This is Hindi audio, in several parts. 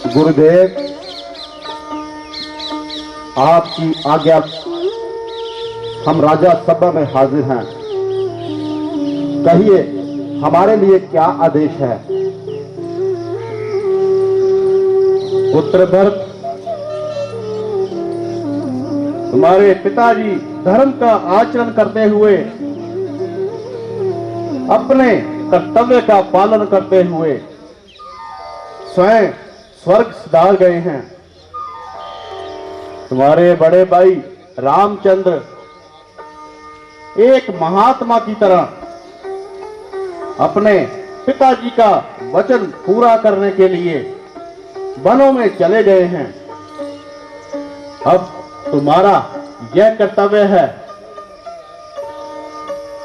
गुरुदेव, आपकी आज्ञा। हम राजा सभा में हाजिर हैं। कहिए, हमारे लिए क्या आदेश है? पुत्र भरत, तुम्हारे पिताजी धर्म का आचरण करते हुए, अपने कर्तव्य का पालन करते हुए स्वयं स्वर्ग सिधार गए हैं। तुम्हारे बड़े भाई रामचंद्र एक महात्मा की तरह अपने पिताजी का वचन पूरा करने के लिए वनों में चले गए हैं। अब तुम्हारा यह कर्तव्य है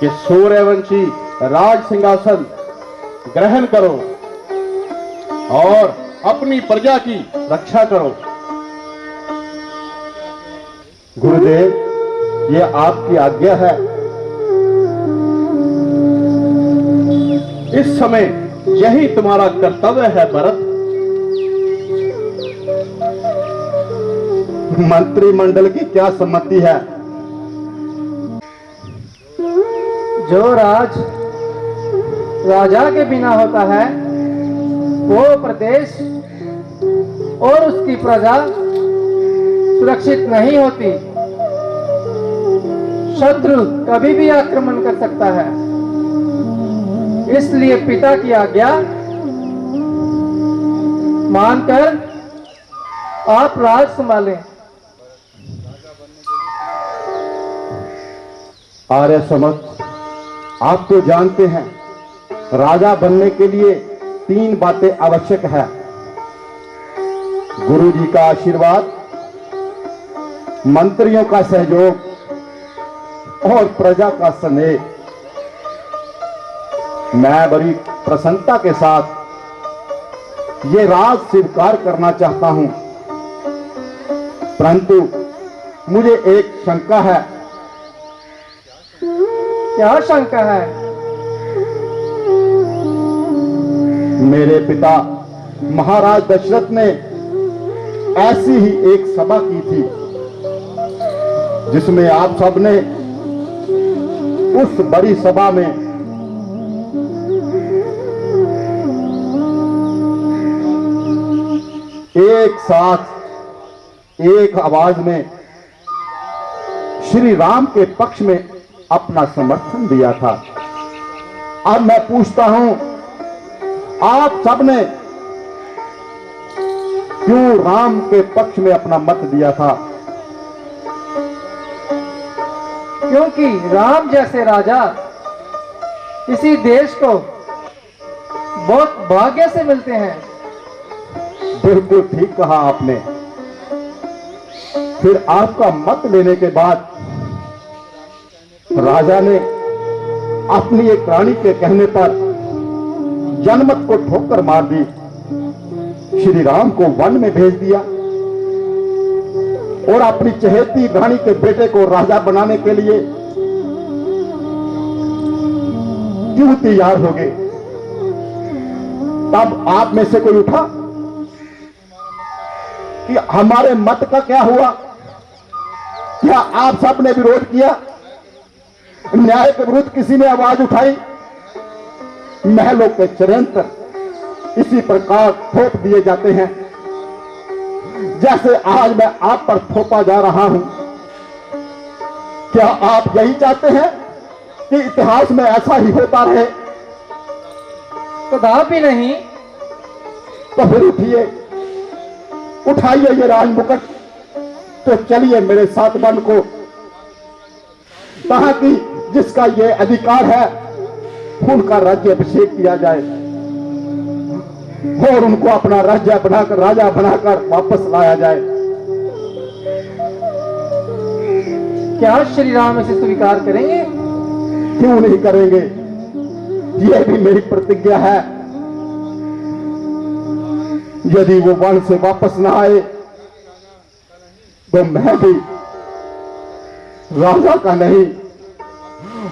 कि सूर्यवंशी राज सिंहासन ग्रहण करो और अपनी प्रजा की रक्षा करो। गुरुदेव, ये आपकी आज्ञा है। इस समय यही तुम्हारा कर्तव्य है भरत। मंत्रिमंडल की क्या सम्मति है? जो राज राजा के बिना होता है वो प्रदेश और उसकी प्रजा सुरक्षित नहीं होती। शत्रु कभी भी आक्रमण कर सकता है। इसलिए पिता की आज्ञा मानकर आप राज संभालें। आर्य समर्थ, आप तो जानते हैं, राजा बनने के लिए 3 बातें आवश्यक है। गुरु जी का आशीर्वाद, मंत्रियों का सहयोग और प्रजा का स्नेह। मैं बड़ी प्रसन्नता के साथ ये राज स्वीकार करना चाहता हूं, परंतु मुझे एक शंका है। क्या शंका है? मेरे पिता महाराज दशरथ ने ऐसी ही एक सभा की थी जिसमें आप सबने उस बड़ी सभा में एक साथ एक आवाज में श्री राम के पक्ष में अपना समर्थन दिया था। अब मैं पूछता हूं, आप सबने क्यों राम के पक्ष में अपना मत दिया था? क्योंकि राम जैसे राजा किसी देश को बहुत भाग्य से मिलते हैं। बिल्कुल ठीक कहा आपने। फिर आपका मत लेने के बाद राजा ने अपनी एक रानी के कहने पर जनमत को ठोकर मार दी, श्री राम को वन में भेज दिया और अपनी चहेती रानी के बेटे को राजा बनाने के लिए क्यों तैयार हो गए? तब आप में से कोई उठा कि हमारे मत का क्या हुआ? क्या आप सब ने विरोध किया? न्याय के विरुद्ध किसी ने आवाज उठाई? महलों के षड्यंत्र इसी प्रकार थोप दिए जाते हैं जैसे आज मैं आप पर थोपा जा रहा हूं। क्या आप यही चाहते हैं कि इतिहास में ऐसा ही होता रहे? कदापि नहीं। तो फिर उठिए, उठाइए ये राज मुकुट, तो चलिए मेरे साथ वन को, ताकि जिसका ये अधिकार है उनका राज्य अभिषेक किया जाए और उनको अपना राज्य बनाकर, राजा बनाकर वापस लाया जाए। क्या श्री राम इसे स्वीकार करेंगे? क्यों नहीं करेंगे? यह भी मेरी प्रतिज्ञा है। यदि वो वन से वापस ना आए तो मैं भी राजा का नहीं,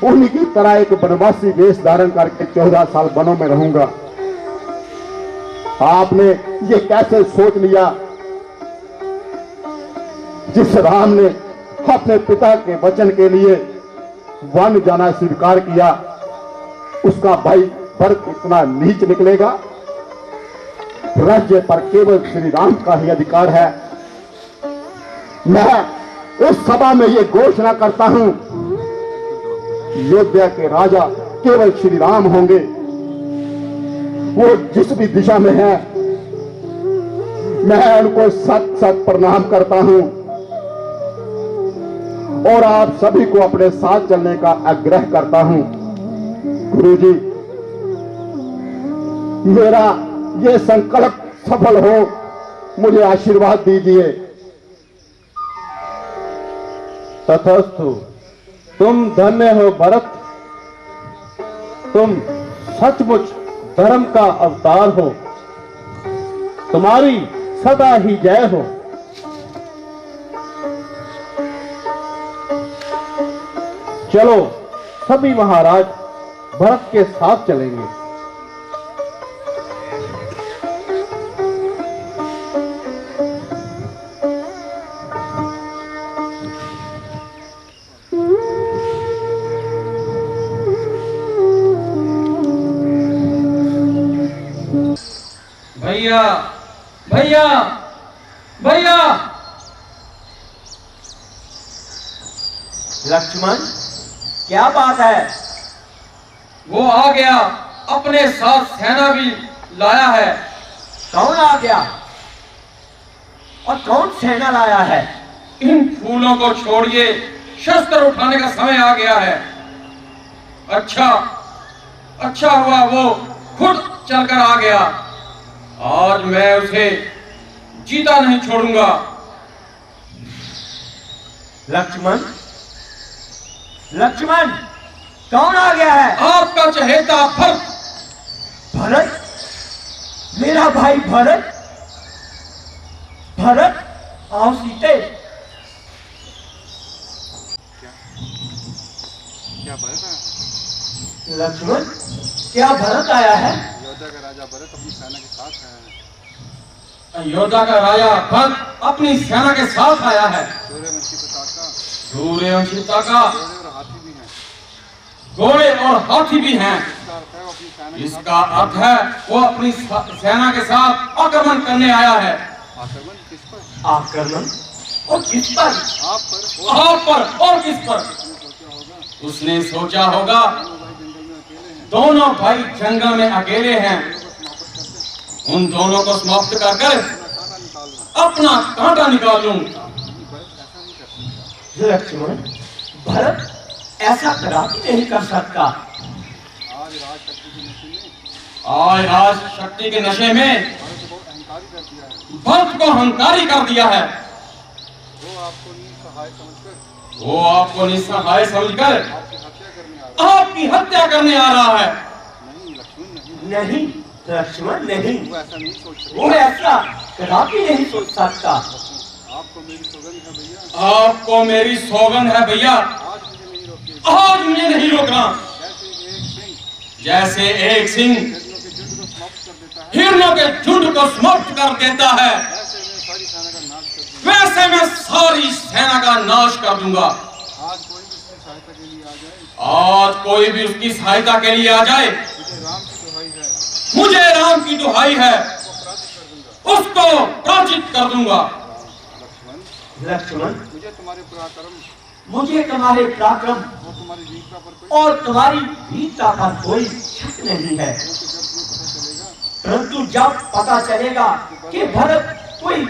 उन्हीं की तरह एक वनवासी वेश धारण करके 14 साल वनों में रहूंगा। आपने ये कैसे सोच लिया? जिस राम ने अपने पिता के वचन के लिए वन जाना स्वीकार किया, उसका भाई भरत इतना नीच निकलेगा? राज्य पर केवल श्री राम का ही अधिकार है। मैं इस सभा में ये घोषणा करता हूं, अयोध्या के राजा केवल श्री राम होंगे। वो जिस भी दिशा में है, मैं उनको सत सत प्रणाम करता हूं और आप सभी को अपने साथ चलने का आग्रह करता हूं। गुरुजी, मेरा ये संकल्प सफल हो, मुझे आशीर्वाद दीजिए। तथास्तु। तुम धन्य हो भरत, तुम सचमुच धर्म का अवतार हो। तुम्हारी सदा ही जय हो। चलो सभी महाराज भरत के साथ चलेंगे। भैया भैया भैया। लक्ष्मण, क्या बात है? वो आ गया, अपने साथ सेना भी लाया है। कौन आ गया और कौन सेना लाया है? इन फूलों को छोड़िए, शस्त्र उठाने का समय आ गया है। अच्छा हुआ वो खुद चलकर आ गया। आज मैं उसे जीता नहीं छोड़ूंगा। लक्ष्मण, लक्ष्मण, कौन आ गया है? आपका चहेता भरत। भरत? मेरा भाई भरत? भरत, आओ सीते। क्या भरत है? लक्ष्मण, क्या भरत आया है? अयोध्या का राजा भरत अपनी सेना के साथ आया है। अयोध्या का राजा भरत अपनी सेना के साथ आया है। सूर्यवंशी प्रताप का सूर्यवंशिता का घोड़े और हाथी भी हैं। इसका अर्थ है वो अपनी सेना के साथ आक्रमण करने आया है। आक्रमण किस पर? आक्रमण? और किस पर? आप पर। और किस पर? उसने सोचा होगा दोनों भाई जंगल में अकेले हैं, उन दोनों को समाप्त कर अपना कांटा निकाल लूं। लक्ष्मण, भरत ऐसा कदापि नहीं कर सकता। आज राज शक्ति के नशे में आज राज शक्ति के नशे में भरत को अहंकारी कर दिया है। वो आपको निस्सहाय समझकर आपकी हत्या करने आ रहा है। नहीं लक्ष्मण, नहीं, वो ऐसा कदापि नहीं सोच सकता। आपको मेरी सौगंध है भैया, आज मुझे नहीं रोकना। जैसे एक सिंह हिरणों के झुंड को समाप्त कर देता है, वैसे मैं सारी सेना का नाश कर दूंगा। आज कोई भी उसकी सहायता के लिए आ जाए, मुझे राम की दुहाई है, उसको पराजित कर दूंगा। लक्ष्मण, मुझे तुम्हारे पराक्रम और तुम्हारी वीरता पर कोई शक नहीं है, परंतु जब पता चलेगा कि भरत कोई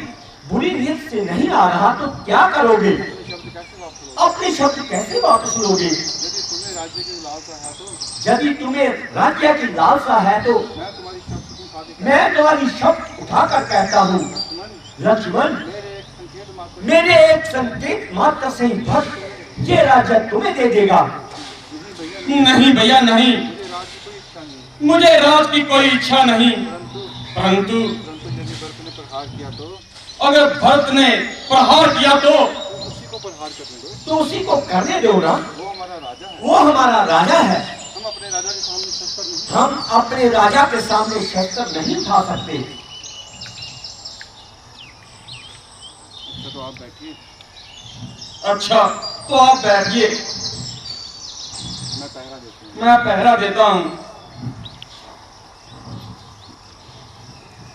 बुरी नीयत से नहीं आ रहा तो क्या करोगे? अपने शब्द कैसे वापस लोगे? यदि तुम्हें राज्य की लालसा है तो मैं तुम्हारी शब्द उठाकर कहता हूँ लक्ष्मण, मेरे एक संकेत मात्र से ही भक्त ये राज्य तुम्हें दे देगा। नहीं भैया नहीं, मुझे राज की कोई इच्छा नहीं, परंतु अगर भरत ने प्रहार किया तो उसी को करने दो ना, वो हमारा राजा है। हम अपने राजा के सामने शस्त्र नहीं हम अपने राजा के सामने शस्त्र नहीं उठा सकते। अच्छा तो आप बैठिए, अच्छा तो आप बैठिए, मैं पहरा देता हूँ। मैं पहरा देता हूं।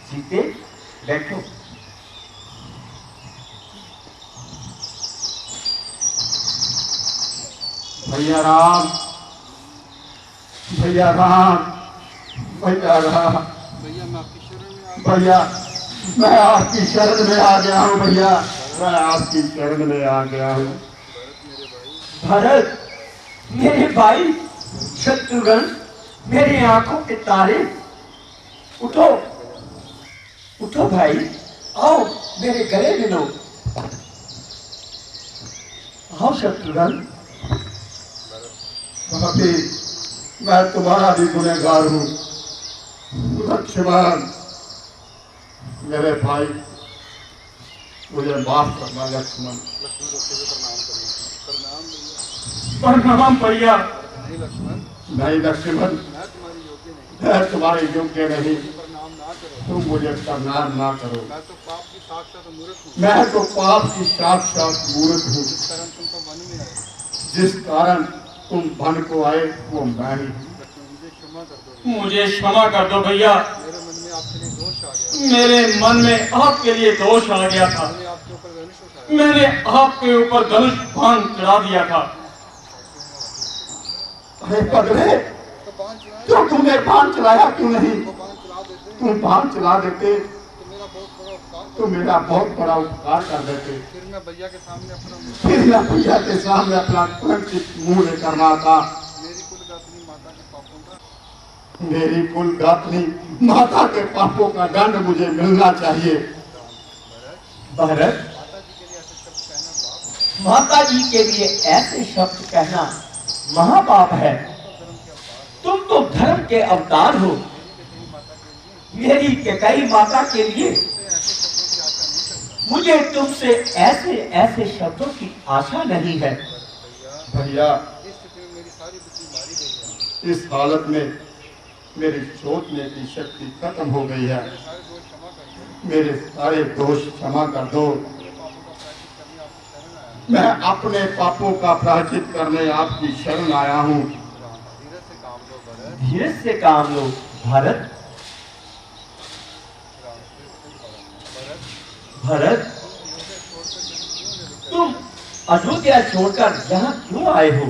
सीते बैठो। भैया राम, भैया राम, भैया राम, भैया मैं आपकी शरण में आ भैया मैं आपकी शरण में आ गया हूँ। भैया मैं आपकी शरण में आ गया हूँ। भरत मेरे भाई, शत्रुघ्न मेरी आंखों के तारे, उठो उठो भाई, आओ मेरे गले मिलो। आओ शत्रुघ्न। भाभी मैं तुम्हारा भी गुनहगार हूँ। लक्ष्मण मेरे भाई, मुझे माफ करना लक्ष्मण। प्रणाम भैया। नहीं लक्ष्मण, नहीं लक्ष्मण, मैं तुम्हारी योग्य नहीं, मैं तुम्हारे योग्य नहीं, प्रणाम ना करो। तुम मुझे प्रणाम ना करो। मैं तो पाप की साक्षात मूर्ख हूँ। मैं तो पाप की साक्षात मूर्ख हूँ। जिस कारण तुमको वन में आए, जिस कारण तुम वन को आए वो मैं ही हूँ। लक्ष्मण मुझे क्षमा कर दो। मुझे क्षमा कर दो भैया, मेरे मन में आपके लिए दोष आ गया, मेरे मन में आपके लिए दोष आ गया था। मैंने आपके ऊपर धनुष उठाया। मैंने आपके ऊपर धनुष बाण चढ़ा दिया था। अरे पगले, तो बाण चलाए, तो तुमने बाण चलाया क्यों नहीं? वो बाण चला देते तुम बाण चला देते तो मेरा बहुत बड़ा उपकार तो करते। मेरा बहुत बड़ा उपकार कर देते। फिर मैं भैया के सामने अपना मुंह, फिर मैं भैया के सामने अपना कंचित मुंह लेकर आता। मेरी कुलगात्री माता के पापों का, मेरी कुल गात्री माता के पापों का दंड मुझे मिलना चाहिए। भरत माता जी के लिए ऐसे शब्द कहना माता जी के लिए ऐसे शब्द कहना महापाप है। तुम तो धर्म के अवतार हो। मेरी कैकेयी माता के लिए मुझे तुमसे ऐसे ऐसे शब्दों की आशा नहीं है। भैया इस स्थिति में मेरी सारी बुद्धि मारी गई है। इस हालत में मेरी सोचने की शक्ति खत्म हो गई है। सारे दोष क्षमा कर दो। मेरे सारे दोष क्षमा कर दो। मेरे पापों का प्रायश्चित करने आपकी शरण आया हूँ। मैं अपने पापों का प्रायश्चित करने आपकी शरण आया हूँ। धीरज से काम लो भरत। धीरज से काम लो भरत। भरत तुम अयोध्या छोड़कर यहाँ क्यों आए हो?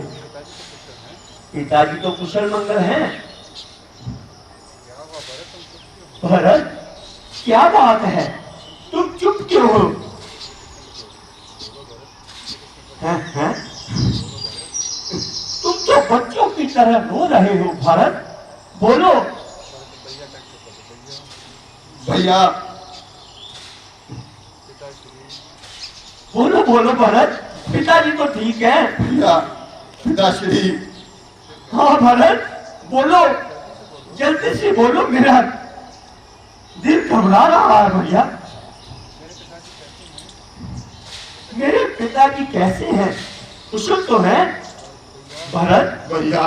पिताजी तो कुशल मंगल हैं। भरत क्या बात है, तुम चुप क्यों हो? हैं? तुम तो बच्चों की तरह रो रहे हो भरत, बोलो। भैया बोलो बोलो भरत, पिताजी तो ठीक है। भैया पिताश्री, हाँ भरत बोलो, जल्दी से बोलो, मेरा दिल घबरा रहा है भैया। मेरे पिताजी कैसे हैं, कुशल तो है? भरत भैया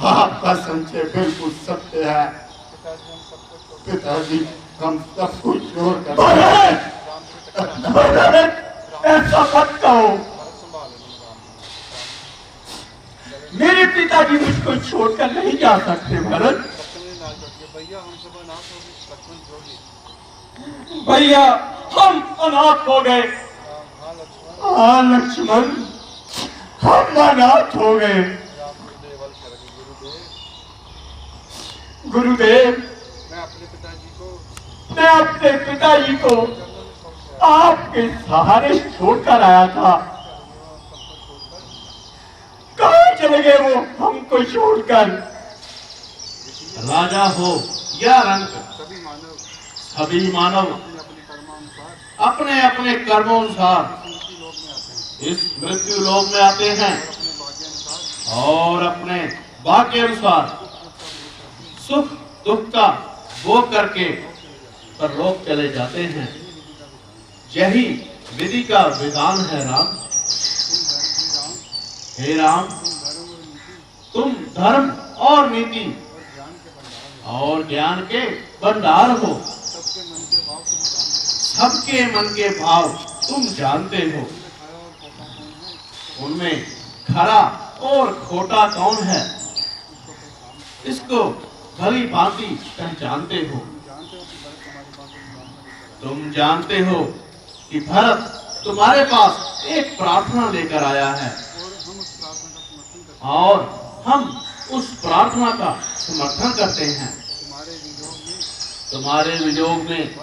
आपका संशय बिल्कुल सत्य है। पिताजी हम सब कुछ छोड़ कर भरत, भरत ऐसा मत कहो। मेरे पिताजी मुझको छोड़कर नहीं जा सकते भरत। भैया हम सब अनाथ हो गए, लक्ष्मण जोगी। भैया हम अनाथ हो गए। हाँ लक्ष्मण, हम अनाथ हो गए। गुरुदेव मैं अपने पिताजी को मैं अपने पिताजी को आपके सहारे छोड़कर आया था। कहाँ चले गए वो हमको छोड़कर? राजा हो या रंक, सभी मानव सभी मानव अपने अपने कर्मानुसार अपने अपने कर्मोनुसार स्मृति लोक में आते हैं इस मृत्यु लोक में आते हैं और अपने भाग्यानुसार और अपने भाग्य अनुसार सुख दुख का भोग करके परलोक चले जाते हैं। यही विधि का विधान है राम। हे राम, तुम धर्म और नीति और ज्ञान के भंडार हो। सबके मन के भाव तुम जानते हो। उनमें खरा और खोटा कौन है, इसको भली भांति पहचानते हो। तुम जानते हो कि भरत तुम्हारे पास एक प्रार्थना लेकर आया है और हम उस प्रार्थना का समर्थन करते हैं। तुम्हारे वियोग में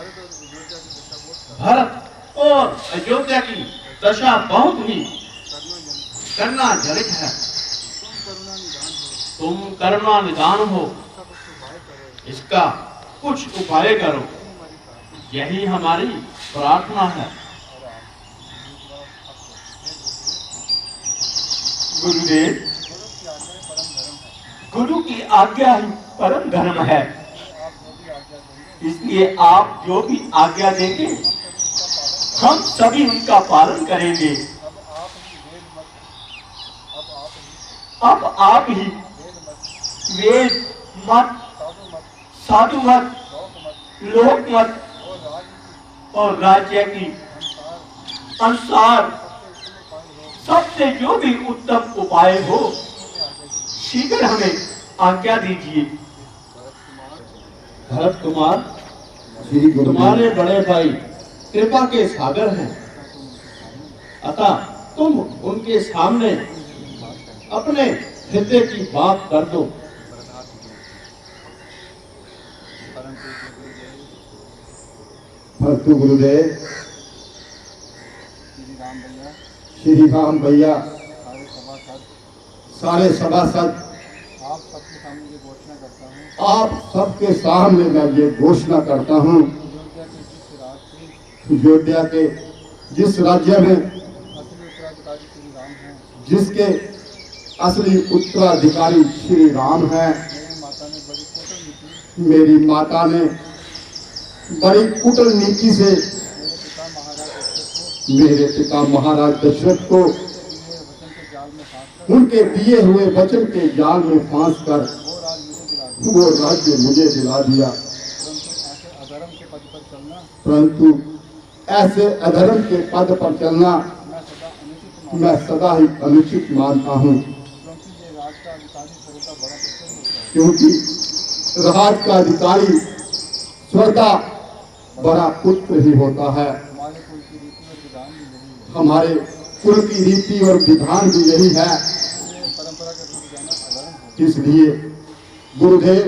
भरत और अयोध्या की दशा बहुत ही करुणाजनक है। तुम करुणा निदान हो, इसका कुछ उपाय करो, यही हमारी प्रार्थना है। गुरुदेव, गुरु की आज्ञा ही परम धर्म है, इसलिए आप जो भी आज्ञा देंगे हम सभी उनका पालन करेंगे। अब आप ही वेद मत, साधु मत, लोक मत और राज्य की अनुसार सबसे जो भी उत्तम उपाय हो शीघ्र हमें आज्ञा दीजिए। भरत कुमार, तुम्हारे बड़े भाई कृपा के सागर हैं, अतः तुम उनके सामने अपने हृदय की बात कर दो। परंतु गुरुदेव, श्री राम भैया, सारे सभासद, आप सबके सामने मैं ये घोषणा करता हूँ, अयोध्या के जिस राज्य में जिसके असली उत्तराधिकारी श्री राम हैं, मेरी माता ने बड़ी कूटनीति से मेरे पिता महाराज दशरथ को उनके दिए हुए वचन के जाल में फांस कर वो राज्य मुझे दिला दिया। परंतु ऐसे अधर्म के पद पर चलना मैं सदा ही अनुचित मानता हूँ, क्योंकि राज का अधिकारी स्वतः बड़ा पुत्र ही होता है। हमारे कुल की रीति और विधान भी यही है। इसलिए गुरुदेव,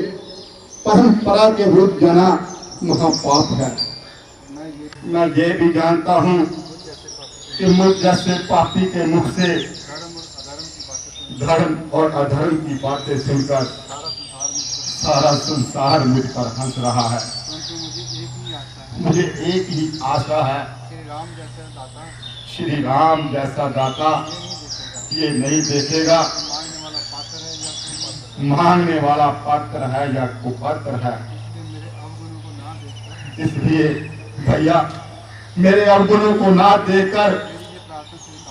परंपरा के विरुद्ध जाना महापाप है। मैं ये भी जानता हूँ कि मुझ जैसे पापी के मुख से धर्म और अधर्म की बातें सुनकर सारा संसार मुझ पर हंस रहा है। मुझे एक ही आशा है, श्री राम जैसा दाता ये नहीं देखेगा मांगने वाला पात्र है या कुपात्र है। इसलिए भैया, मेरे अवगुणों को ना देकर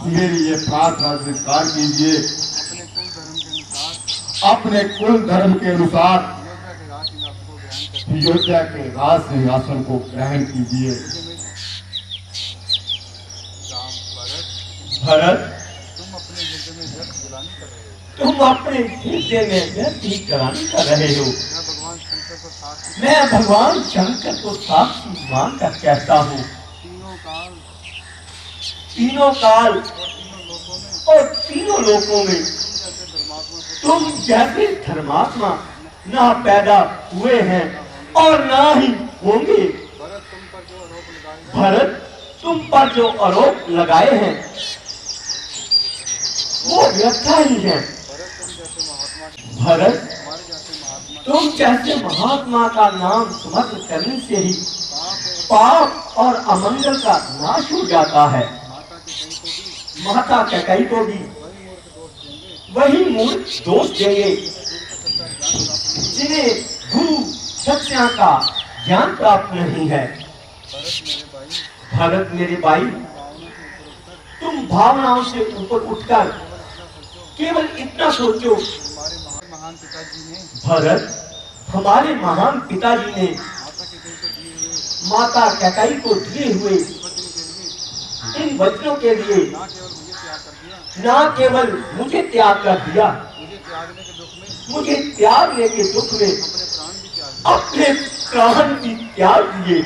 मेरी ये प्रार्थना स्वीकार कीजिए। अपने कुल धर्म के अनुसार अयोध्या के राज सिंहासन को ग्रहण कीजिए। भरत, तुम अपने हृदय में व्यक्ति ग्लानि कर रहे हो। मैं भगवान शंकर को साक्षी मानकर कहता हूँ, तीनों काल और तीनों लोकों में तुम जैसे धर्मात्मा ना पैदा हुए हैं और ना ही होंगे। भरत, तुम पर जो आरोप लगाए हैं वो व्यर्थ ही है। भरत, तुम जैसे महात्मा का नाम स्मरण करने से ही पाप और अमंगल का नाश हो जाता है। माता कैकेयी को भी वही मूर्ख दोष देंगे जिन्हें गुरु सत्या का ज्ञान प्राप्त नहीं है। भरत मेरे भाई, तुम भावनाओं से ऊपर उठकर केवल इतना सोचो महान पिताजी ने भरत, हमारे महान पिताजी ने माता कैकेयी को दिए हुए माता कैकेयी को दिए हुए वचन के लिए इन वचनों के लिए ना केवल मुझे त्याग कर दिया, ना केवल मुझे त्यागने के दुख में मुझे त्यागने के दुख में अपने प्राण भी त्याग दिए।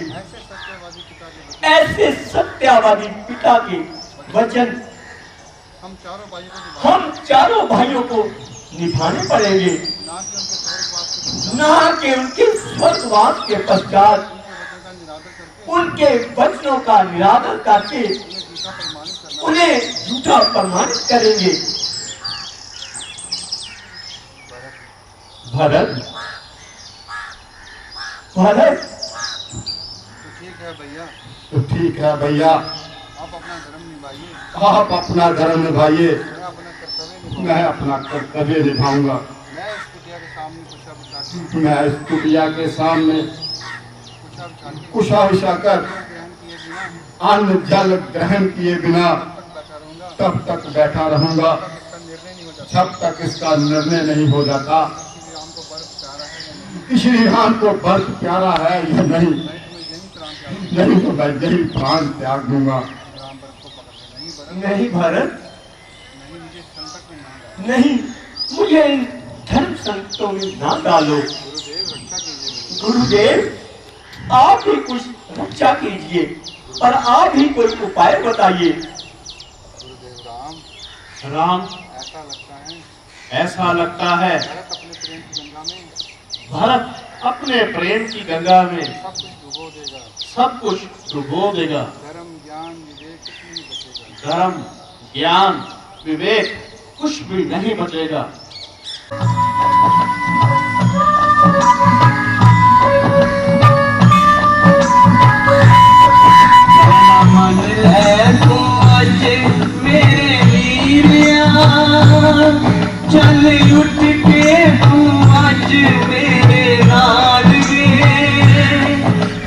ऐसे सत्यावादी पिता के वचन हम चारों भाइयों को निभाने पड़ेंगे, ना कि उनके स्वर्गवास के पश्चात उनके वचनों का निरादर करके उन्हें झूठा प्रमाणित करेंगे। भरत, भरत, तो ठीक है भैया, आप अपना धर्म निभाइए, आप अपना धर्म निभाइए, मैं अपना कर्तव्य निभाऊंगा। मैं इस कुटिया के सामने कुशा विशा कर अन्न जल ग्रहण किए बिना तब तक बैठा रहूंगा जब तक इसका निर्णय नहीं हो जाता कि श्री राम को व्रत प्यारा है या नहीं, नहीं तो मैं यही प्राण त्याग दूंगा। नहीं भरत, नहीं, मुझे इन धर्म संकटों में ना डालो। गुरुदेव, आप ही कुछ रक्षा कीजिए और आप ही कोई उपाय बताइए। राम, ऐसा लगता है भरत अपने प्रेम की गंगा में सब कुछ डुबो देगा। धर्म, ज्ञान, विवेक कुछ भी नहीं बचेगा। मन है तू आज मेरे वीरिया, चल उठ के तू आज मेरे नाल वे,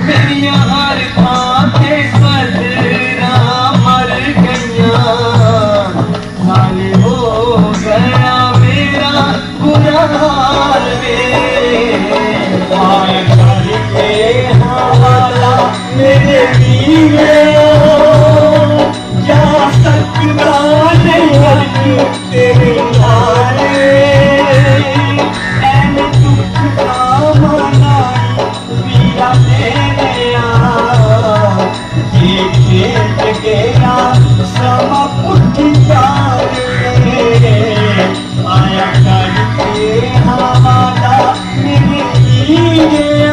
मेरिया हर खाते सदरा मर गईया, हाल हो गया मेरा बुरा हाल वे, आए करके हवाला मेरे वीरिया, जा सकता नहीं तेरे नारे, ऐन दुख का मनाई वीरा तेरे आ, ये खेत गया समा पुठिया रे, आया करके हवाला मेरे वीरिया।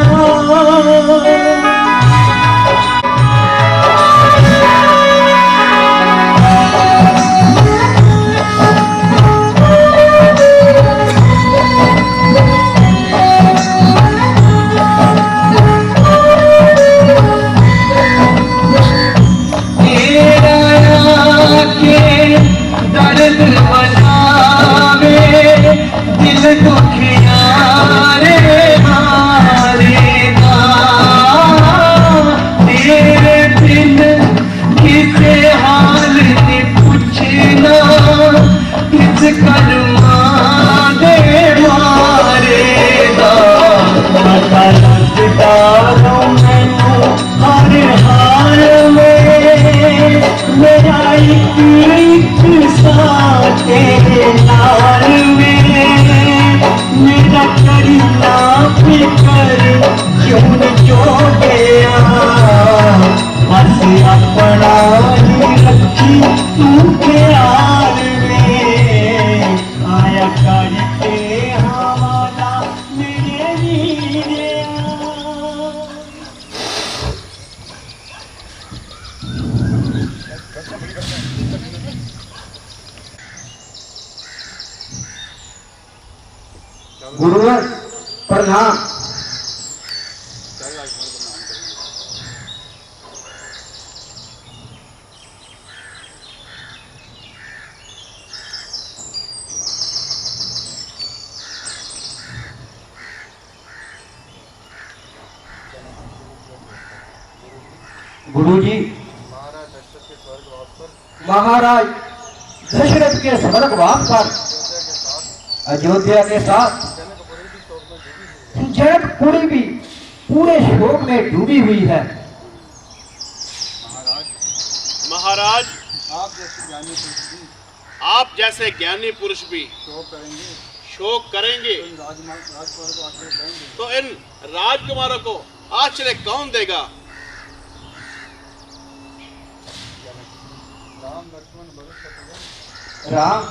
दर्द बनावे दिल दुखिया रे मारे ना, तेरे बिन किसे हाल ने पूछना, किस कर्मा दे मारे ना, पता लगता मैनू हर हाल में, मेरा एक साथे नाल में, मेरा करीना फिकर क्यों न जो गया, बस अपना ही रखी तू ख्याल में, आया करके हवाला मेरे वीरिया। गुरुवर प्रणाम। गुरुजी, महाराज दशरथ के स्वर्गवास पर अयोध्या के साथ जनकपुरी भी पूरे शोक में डूबी हुई है। महाराज, आप जैसे ज्ञानी पुरुष भी आप जैसे ज्ञानी पुरुष भी शोक करेंगे तो इन राजकुमारों को आश्रय कौन देगा? राम,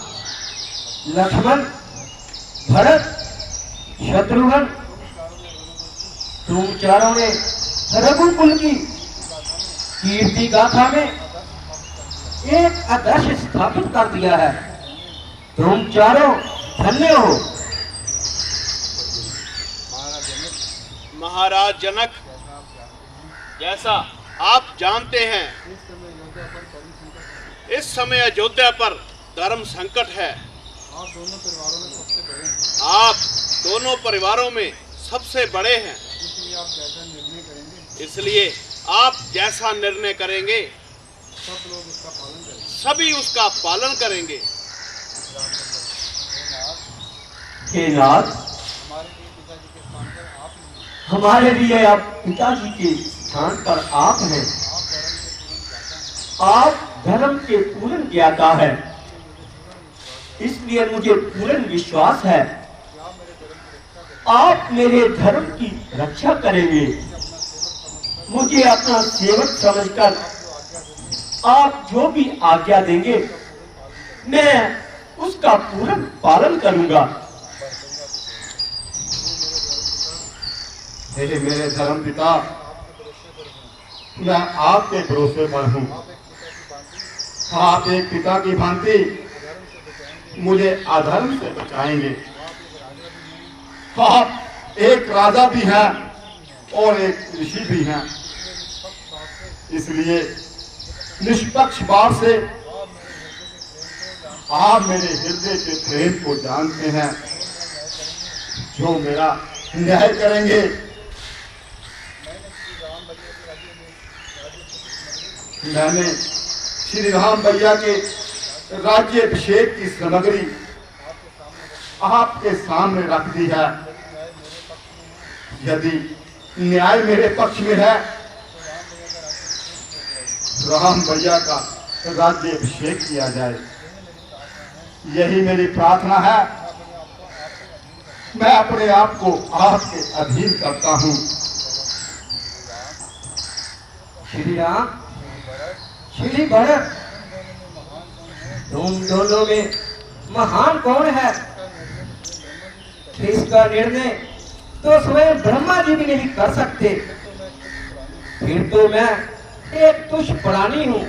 लक्ष्मण, भरत, शत्रुघ्न, तुम चारों ने रघुकुल की कीर्ति गाथा में एक आदर्श स्थापित कर दिया है। तुम चारों धन्य हो। महाराज जनक, जैसा आप जानते हैं इस समय अयोध्या पर धर्म संकट है। आप दोनों परिवारों में सबसे बड़े हैं, इसलिए आप जैसा निर्णय करेंगे सभी उसका पालन करेंगे। हे नाथ, हमारे लिए अब पिताजी के स्थान पर आप हैं। आप धर्म के पूर्ण ज्ञाता है, इसलिए मुझे पूर्ण विश्वास है आप मेरे धर्म की रक्षा करेंगे। मुझे अपना सेवक समझकर आप जो भी आज्ञा देंगे मैं उसका पूर्ण पालन करूंगा। मेरे धर्म पिता, मैं आपके भरोसे पर हूँ। आप एक पिता की भांति मुझे अधर्म से बचाएंगे। आप एक राजा भी हैं और एक ऋषि भी हैं, इसलिए निष्पक्ष भाव से आप मेरे हृदय के प्रेम को जानते हैं। जो मेरा न्याय करेंगे मैंने श्री राम भैया के राज्याभिषेक की सामग्री आपके सामने रख दी है। यदि न्याय मेरे पक्ष में है, राम भैया का राज्याभिषेक किया जाए, यही मेरी प्रार्थना है। मैं अपने आप को आपके अधीन करता हूँ। श्री राम, श्री भरत, तुम दोनों में महान कौन है, इसका निर्णय तो स्वयं ब्रह्मा जी भी नहीं कर सकते। फिर तो मैं एक तुच्छ प्राणी हूँ।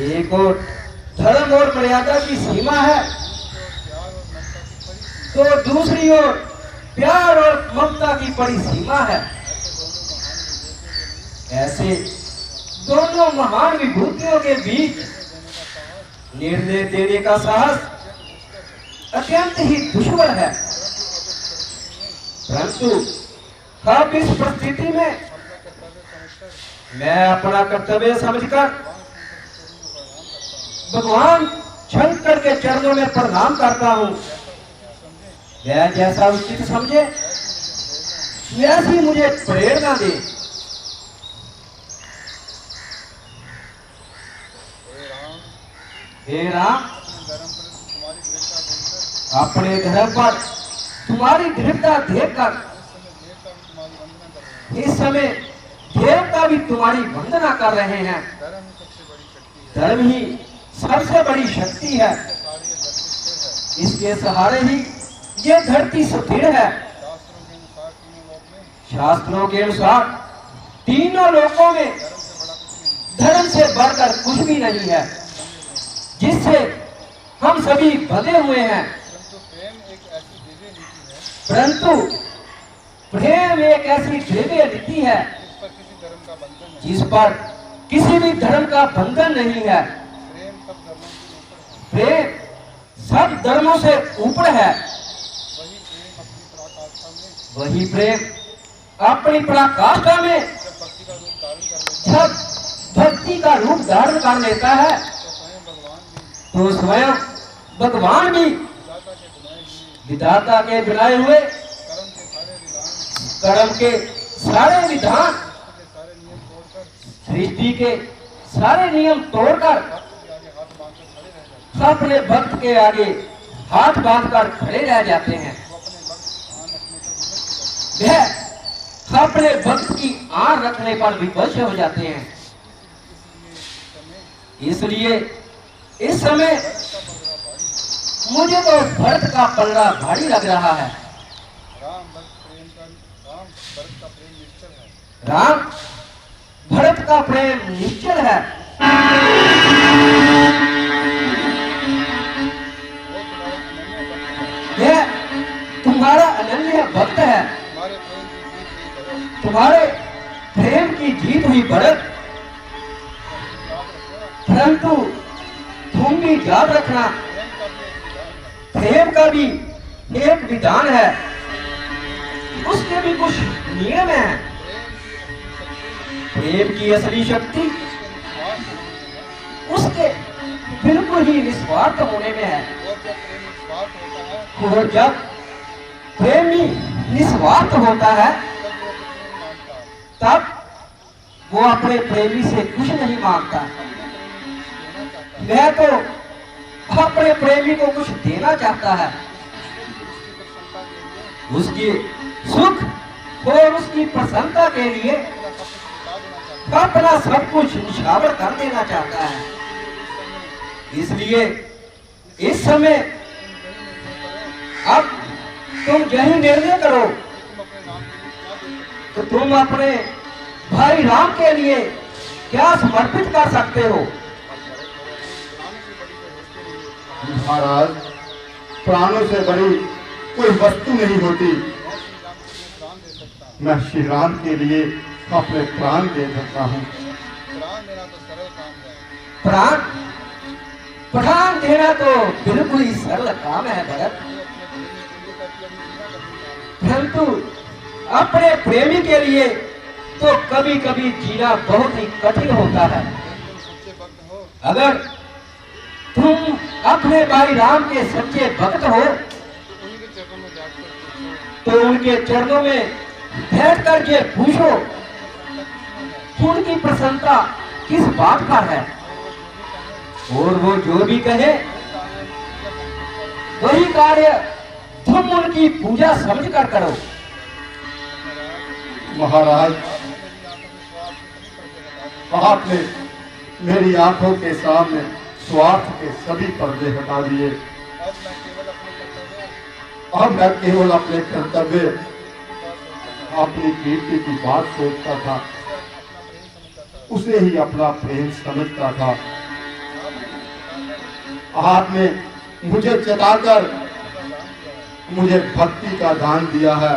एक और धर्म और मर्यादा की सीमा है, तो दूसरी ओर प्यार और ममता की बड़ी सीमा है। ऐसे दोनों महान विभूतियों के बीच निर्णय देने का साहस अत्यंत ही दुश्मन है। परंतु अब इस परिस्थिति में मैं अपना कर्तव्य समझकर भगवान शंकर के चरणों में प्रणाम करता हूँ। वह जैसा उचित समझे वैसी मुझे प्रेरणा दे। हे राम, अपने धर्म पर तुम्हारी दृढ़ता देखकर इस समय देवता भी तुम्हारी वंदना कर रहे हैं। धर्म ही सबसे बड़ी शक्ति है, इसके सहारे ही ये धरती सुदृढ़ है। शास्त्रों के अनुसार तीनों लोकों में धर्म से बढ़कर कुछ भी नहीं है, जिससे हम सभी बंधे हुए हैं। परंतु प्रेम एक ऐसी दिव्य नीति है जिस पर किसी भी धर्म का बंधन नहीं है। प्रेम सब धर्मों से ऊपर है। वही प्रेम अपनी पराकाष्ठा में जब भक्ति का रूप धारण कर लेता है तो स्वयं भगवान भी विधाता के बनाए हुए कर्म के सारे विधान, सृष्टि के सारे नियम तोड़कर अपने भक्त के आगे हाथ बांधकर खड़े रह जाते हैं। वह अपने भक्त की आड़ रखने पर विवश हो जाते हैं। इसलिए इस समय मुझे तो भरत का पलड़ा भारी लग रहा है। राम भरत का प्रेम निश्चल है। यह तुम्हारा अनन्य भक्त है। तुम्हारे प्रेम की जीत हुई भरत, परंतु तुम भी याद रखना, प्रेम का भी एक विधान है, उसके भी कुछ नियम हैं। प्रेम की असली शक्ति उसके बिल्कुल ही निस्वार्थ होने में है। और जब प्रेमी निस्वार्थ होता है तब वो अपने प्रेमी से कुछ नहीं मांगता। वह तो अपने प्रेमी को कुछ देना चाहता है, उसकी सुख और उसकी प्रसन्नता के लिए अपना सब कुछ निछावर कर देना चाहता है। इसलिए इस समय अब तुम यही निर्णय करो तो तुम अपने भाई राम के लिए क्या समर्पित कर सकते हो। महाराज, प्राणों से बड़ी कोई वस्तु नहीं होती। मैं श्री राम के लिए अपने प्राण दे सकता हूँ। प्राण प्राण देना तो बिल्कुल ही सरल काम है भरत, परंतु अपने प्रेमी के लिए तो कभी कभी जीना बहुत ही कठिन होता है। अगर तुम अपने भाई राम के सच्चे भक्त हो तो उनके चरणों में बैठकर ये पूछो, उनकी प्रसन्नता किस बात का है, और वो जो भी कहे वही कार्य तुम उनकी पूजा समझकर करो। महाराज, आपने मेरी आंखों के सामने स्वार्थ के सभी पर्दे हटा दिए। अब मैं केवल अपने कर्तव्य, अपनी कीर्ति की बात सोचता था, उसे ही अपना प्रेम समझता था। आपने मुझे चेताकर मुझे भक्ति का दान दिया है।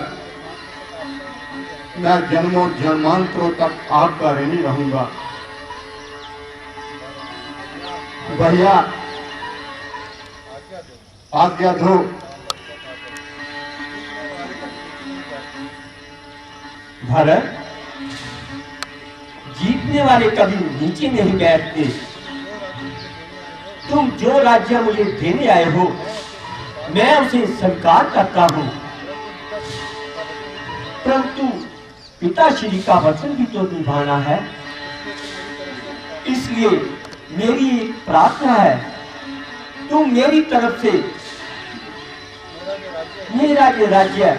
मैं जन्मों जन्मांतरों तक आपका ऋणी रहूंगा। भैया, आज्ञा दो। भरत, जीतने वाले कभी नीचे नहीं बैठते। तुम जो राज्य मुझे देने आए हो मैं उसे स्वीकार करता हूँ, परंतु पिताश्री का वचन भी तो निभाना है। इसलिए मेरी एक प्रार्थना है, तुम मेरी तरफ से मेरा ये राज्य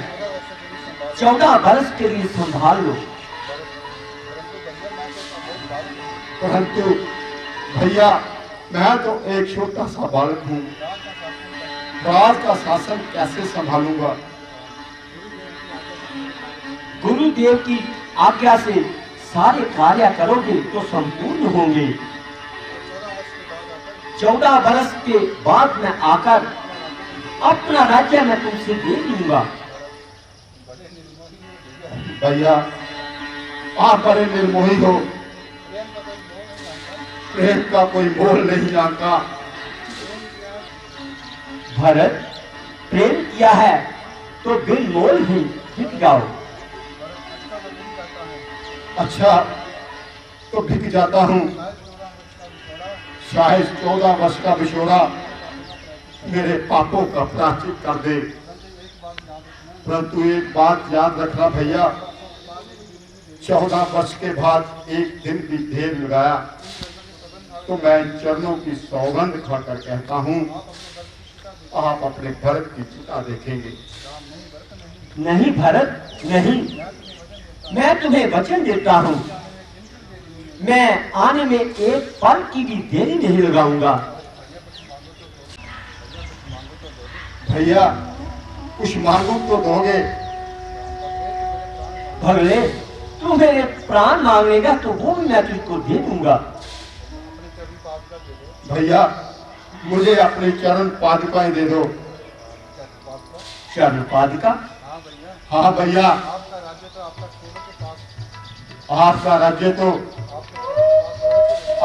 14 वर्ष के लिए संभाल लो। परंतु भैया, मैं तो एक छोटा सा बालक हूँ, राज का शासन कैसे संभालूंगा? गुरुदेव की आज्ञा से सारे कार्य करोगे तो संपूर्ण होंगे। 14 वर्ष के बाद मैं आकर अपना राज्य मैं तुमसे दे दूंगा। भैया, आप बड़े निर्मोही हो, प्रेम का कोई मोल नहीं जानता। भरत, प्रेम किया है तो बिन मोल ही बिक जाओ। अच्छा, तो बिक जाता हूँ। शायद 14 वर्ष का बिछोड़ा मेरे पापों का प्रायश्चित कर दे। परंतु एक बात याद रखना भैया, 14 वर्ष के बाद एक दिन भी देर लगाया तो मैं इन चरणों की सौगंध खाकर कहता हूं, आप अपने भरत की चिता देखेंगे। नहीं भरत, नहीं, मैं तुम्हें वचन देता हूं, मैं आने में एक पल की भी देरी नहीं लगाऊंगा। भैया कुछ मांगू तो दोगे? भगले, तू मेरे प्राण मांगेगा तो वो भी मैं तुझको दे दूंगा। भैया मुझे अपनी चरण पादुकाएं दे दो। चरण पादुका? हाँ भैया, आपका राज्य तो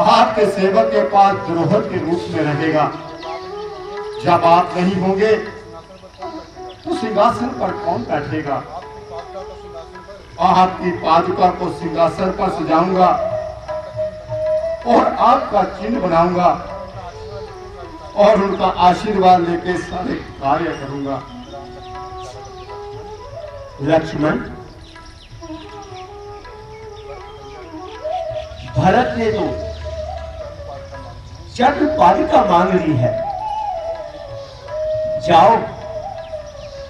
आपके सेवक के पास द्रोह के रूप में रहेगा। जब आप नहीं होंगे तो सिंहासन पर कौन बैठेगा? आपकी पादुका को सिंहासन पर सजाऊंगा और आपका चिन्ह बनाऊंगा और उनका आशीर्वाद लेके सारे कार्य करूंगा। लक्ष्मण, भरत ने तो चरण पादुका मांग ली है। जाओ,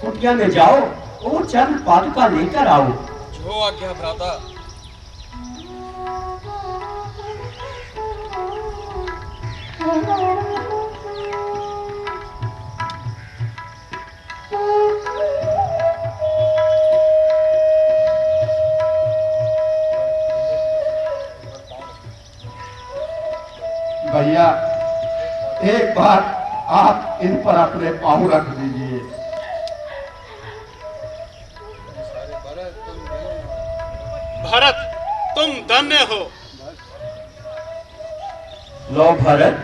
कुटिया में जाओ और चरण पादुका लेकर आओ। जो आज्ञा भ्राता। भैया एक बार आप इन पर अपने पाँव रख दीजिए। भरत, तुम धन्य हो। लो भरत,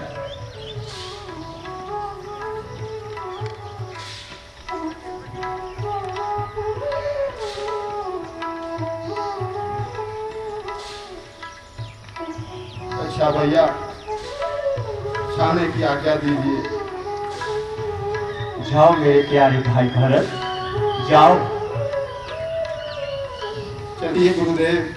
अच्छा भैया, जाने की आज्ञा दीजिए। जाओ मेरे प्यारे भाई भरत, जाओ। चलिए गुरुदेव।